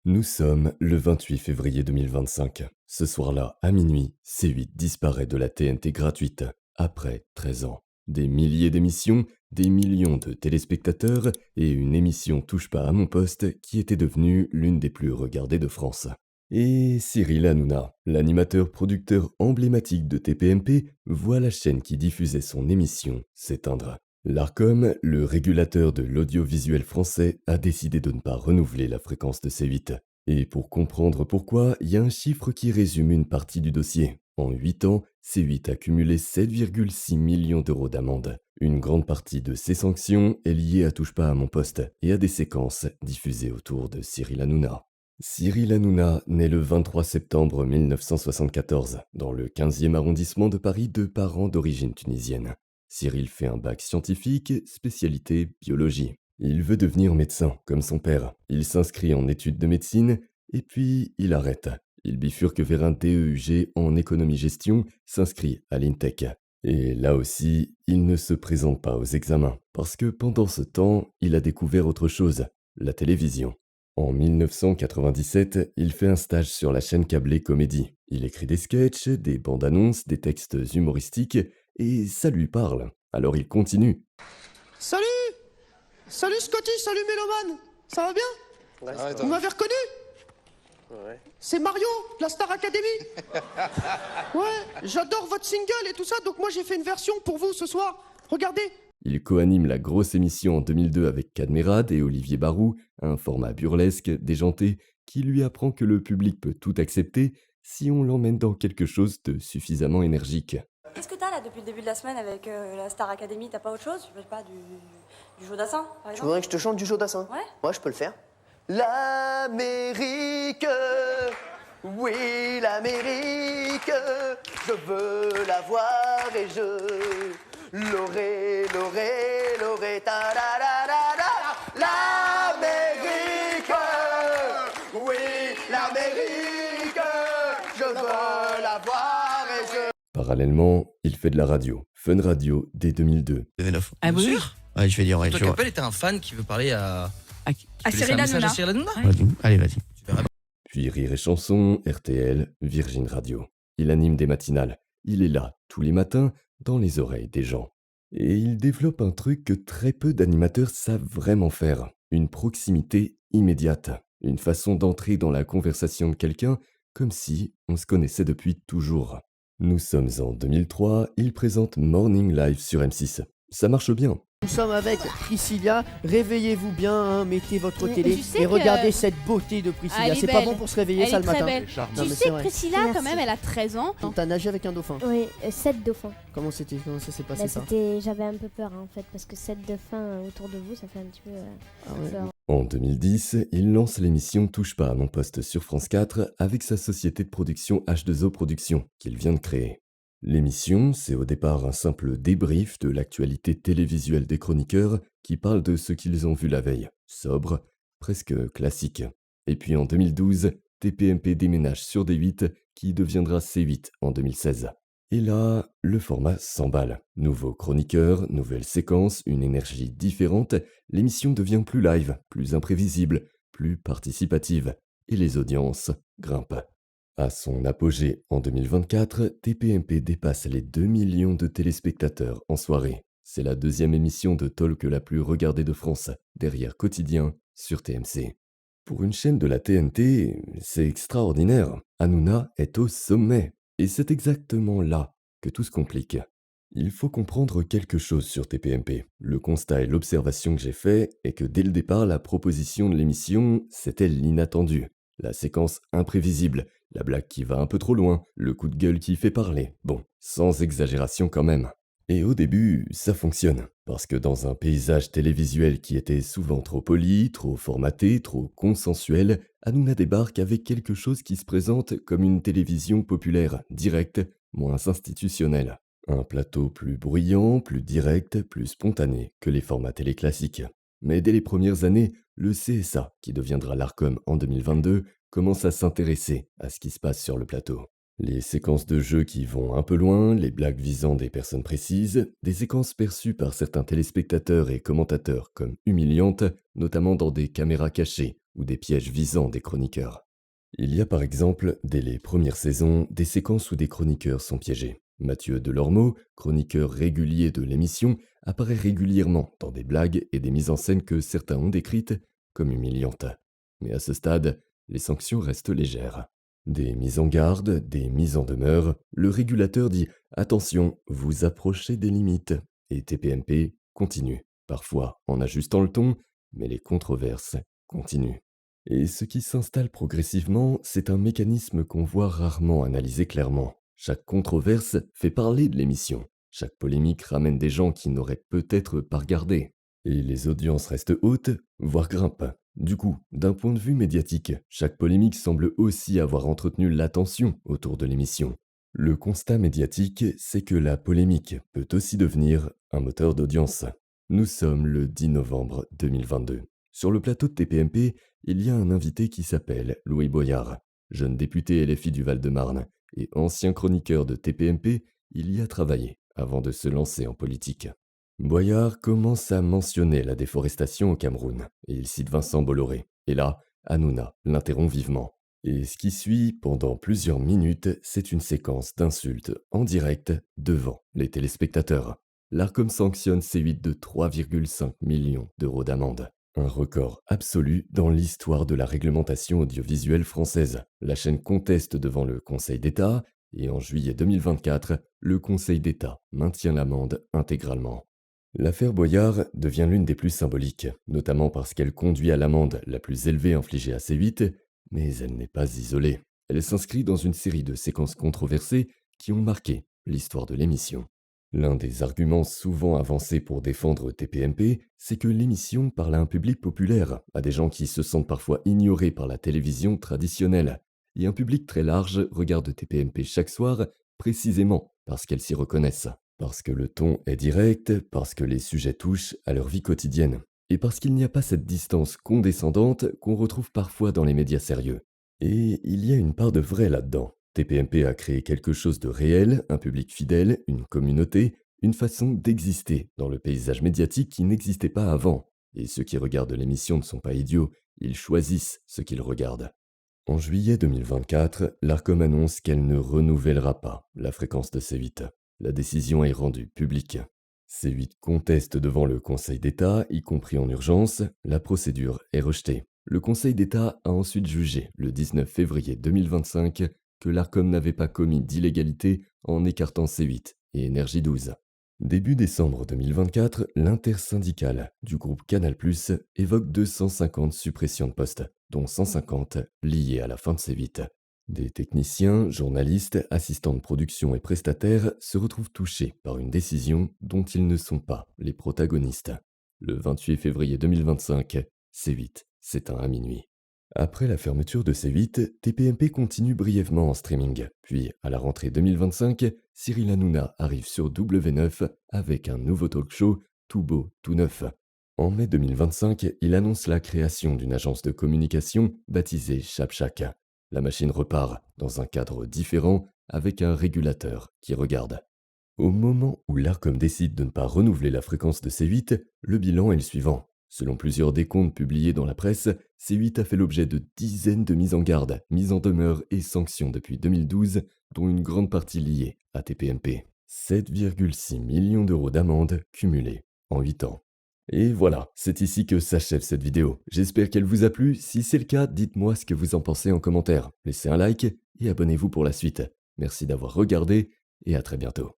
Nous sommes le 28 février 2025. Ce soir-là, à minuit, C8 disparaît de la TNT gratuite, après 13 ans. Des milliers d'émissions, des millions de téléspectateurs et une émission Touche pas à mon poste qui était devenue l'une des plus regardées de France. Et Cyril Hanouna, l'animateur producteur emblématique de TPMP, voit la chaîne qui diffusait son émission s'éteindre. L'ARCOM, le régulateur de l'audiovisuel français, a décidé de ne pas renouveler la fréquence de C8. Et pour comprendre pourquoi, il y a un chiffre qui résume une partie du dossier. En 8 ans, C8 a cumulé 7,6 millions d'euros d'amende. Une grande partie de ces sanctions est liée à Touche pas à mon poste et à des séquences diffusées autour de Cyril Hanouna. Cyril Hanouna naît le 23 septembre 1974 dans le 15e arrondissement de Paris de parents d'origine tunisienne. Cyril fait un bac scientifique, spécialité biologie. Il veut devenir médecin, comme son père. Il s'inscrit en études de médecine, et puis il arrête. Il bifurque vers un DEUG en économie-gestion, s'inscrit à l'INTEC. Et là aussi, il ne se présente pas aux examens, parce que pendant ce temps, il a découvert autre chose, la télévision. En 1997, il fait un stage sur la chaîne câblée Comédie. Il écrit des sketchs, des bandes-annonces, des textes humoristiques, et ça lui parle. Alors il continue. Salut! Salut Scotty, salut Méloman! Ça va bien? Ouais, Vous m'avez reconnu? ouais. C'est Mario, de la Star Academy. Ouais, j'adore votre single et tout ça, donc moi j'ai fait une version pour vous ce soir. Regardez. Il co-anime la grosse émission en 2002 avec Cadmerade et Olivier Barou, un format burlesque, déjanté, qui lui apprend que le public peut tout accepter si on l'emmène dans quelque chose de suffisamment énergique. Qu'est-ce que t'as là depuis le début de la semaine avec la Star Academy? T'as pas autre chose? Je sais pas, du Jodassin par Tu exemple? voudrais que je te chante du Jodassin? Ouais. Ouais, je peux le faire. L'Amérique, oui, l'Amérique, je veux la voir et je l'aurai, ta da da da da. L'Amérique, oui, l'Amérique, je veux la voir et je... Parallèlement, il fait de la radio, Fun Radio dès 2002. Ah Bien oui. sûr. Ouais, je vais dire, ouais, Toi, je vois. Capel était un fan qui veut parler à... À Tu peux laisser Cyril un message Hanouna. à Cyril Hanouna? Ouais. Allez, vas-y. Tu verras. Puis Rire et Chanson, RTL, Virgin Radio. Il anime des matinales. Il est là, tous les matins, dans les oreilles des gens. Et il développe un truc que très peu d'animateurs savent vraiment faire. Une proximité immédiate. Une façon d'entrer dans la conversation de quelqu'un comme si on se connaissait depuis toujours. Nous sommes en 2003, il présente Morning Live sur M6. Ça marche bien. Nous sommes avec Priscilla, réveillez-vous bien, hein, mettez votre Mais télé tu sais et que- regardez cette beauté de Priscilla. Elle est C'est pas belle. bon pour se réveiller Elle ça est le très matin. belle. Non, Tu mais sais c'est que vrai. Priscilla, quand Merci. même, elle a 13 ans. T'as nagé avec un dauphin. Oui, 7 dauphins. Comment ça s'est passé Bah, ça? j'avais un peu peur en fait, parce que 7 dauphins autour de vous, ça fait un petit peu Ah ouais. peur. En 2010, il lance l'émission Touche pas à mon poste sur France 4 avec sa société de production H2O Productions qu'il vient de créer. L'émission, c'est au départ un simple débrief de l'actualité télévisuelle des chroniqueurs qui parlent de ce qu'ils ont vu la veille. Sobre, presque classique. Et puis en 2012, TPMP déménage sur D8 qui deviendra C8 en 2016. Et là, le format s'emballe. Nouveau chroniqueur, nouvelle séquence, une énergie différente, l'émission devient plus live, plus imprévisible, plus participative. Et les audiences grimpent. À son apogée en 2024, TPMP dépasse les 2 millions de téléspectateurs en soirée. C'est la deuxième émission de talk la plus regardée de France, derrière Quotidien sur TMC. Pour une chaîne de la TNT, c'est extraordinaire. Hanouna est au sommet. Et c'est exactement là que tout se complique. Il faut comprendre quelque chose sur TPMP. Le constat et l'observation que j'ai fait est que dès le départ, la proposition de l'émission, c'était l'inattendu. La séquence imprévisible, la blague qui va un peu trop loin, le coup de gueule qui fait parler. Bon, sans exagération quand même. Et au début, ça fonctionne. Parce que dans un paysage télévisuel qui était souvent trop poli, trop formaté, trop consensuel, Hanouna débarque avec quelque chose qui se présente comme une télévision populaire, directe, moins institutionnelle. Un plateau plus bruyant, plus direct, plus spontané que les formats télé classiques. Mais dès les premières années, le CSA, qui deviendra l'ARCOM en 2022, commence à s'intéresser à ce qui se passe sur le plateau. Les séquences de jeu qui vont un peu loin, les blagues visant des personnes précises, des séquences perçues par certains téléspectateurs et commentateurs comme humiliantes, notamment dans des caméras cachées, ou des pièges visant des chroniqueurs. Il y a par exemple, dès les premières saisons, des séquences où des chroniqueurs sont piégés. Mathieu Delormeau, chroniqueur régulier de l'émission, apparaît régulièrement dans des blagues et des mises en scène que certains ont décrites comme humiliantes. Mais à ce stade, les sanctions restent légères. Des mises en garde, des mises en demeure, le régulateur dit « Attention, vous approchez des limites » et TPMP continue, parfois en ajustant le ton, mais les controverses continuent. Et ce qui s'installe progressivement, c'est un mécanisme qu'on voit rarement analysé clairement. Chaque controverse fait parler de l'émission. Chaque polémique ramène des gens qui n'auraient peut-être pas regardé. Et les audiences restent hautes, voire grimpent. Du coup, d'un point de vue médiatique, chaque polémique semble aussi avoir entretenu l'attention autour de l'émission. Le constat médiatique, c'est que la polémique peut aussi devenir un moteur d'audience. Nous sommes le 10 novembre 2022. Sur le plateau de TPMP, il y a un invité qui s'appelle Louis Boyard. Jeune député LFI du Val-de-Marne et ancien chroniqueur de TPMP, il y a travaillé avant de se lancer en politique. Boyard commence à mentionner la déforestation au Cameroun, et il cite Vincent Bolloré. Et là, Hanouna l'interrompt vivement. Et ce qui suit, pendant plusieurs minutes, c'est une séquence d'insultes en direct devant les téléspectateurs. L'Arcom sanctionne C8 de 3,5 millions d'euros d'amende. Un record absolu dans l'histoire de la réglementation audiovisuelle française. La chaîne conteste devant le Conseil d'État, et en juillet 2024, le Conseil d'État maintient l'amende intégralement. L'affaire Boyard devient l'une des plus symboliques, notamment parce qu'elle conduit à l'amende la plus élevée infligée à C8, mais elle n'est pas isolée. Elle s'inscrit dans une série de séquences controversées qui ont marqué l'histoire de l'émission. L'un des arguments souvent avancés pour défendre TPMP, c'est que l'émission parle à un public populaire, à des gens qui se sentent parfois ignorés par la télévision traditionnelle. Et un public très large regarde TPMP chaque soir, précisément parce qu'elles s'y reconnaissent. Parce que le ton est direct, parce que les sujets touchent à leur vie quotidienne. Et parce qu'il n'y a pas cette distance condescendante qu'on retrouve parfois dans les médias sérieux. Et il y a une part de vrai là-dedans. TPMP a créé quelque chose de réel, un public fidèle, une communauté, une façon d'exister dans le paysage médiatique qui n'existait pas avant. Et ceux qui regardent l'émission ne sont pas idiots, ils choisissent ce qu'ils regardent. En juillet 2024, l'Arcom annonce qu'elle ne renouvellera pas la fréquence de C8. La décision est rendue publique. C8 conteste devant le Conseil d'État, y compris en urgence, la procédure est rejetée. Le Conseil d'État a ensuite jugé, le 19 février 2025, que l'Arcom n'avait pas commis d'illégalité en écartant C8 et Énergie 12. Début décembre 2024, l'intersyndicale du groupe Canal+ évoque 250 suppressions de postes, dont 150 liées à la fin de C8. Des techniciens, journalistes, assistants de production et prestataires se retrouvent touchés par une décision dont ils ne sont pas les protagonistes. Le 28 février 2025, C8 s'éteint à minuit. Après la fermeture de C8, TPMP continue brièvement en streaming. Puis, à la rentrée 2025, Cyril Hanouna arrive sur W9 avec un nouveau talk show, tout beau, tout neuf. En mai 2025, il annonce la création d'une agence de communication baptisée Chapchak. La machine repart dans un cadre différent avec un régulateur qui regarde. Au moment où l'Arcom décide de ne pas renouveler la fréquence de C8, le bilan est le suivant. Selon plusieurs décomptes publiés dans la presse, C8 a fait l'objet de dizaines de mises en garde, mises en demeure et sanctions depuis 2012, dont une grande partie liée à TPMP. 7,6 millions d'euros d'amende cumulées en 8 ans. Et voilà, c'est ici que s'achève cette vidéo. J'espère qu'elle vous a plu. Si c'est le cas, dites-moi ce que vous en pensez en commentaire. Laissez un like et abonnez-vous pour la suite. Merci d'avoir regardé et à très bientôt.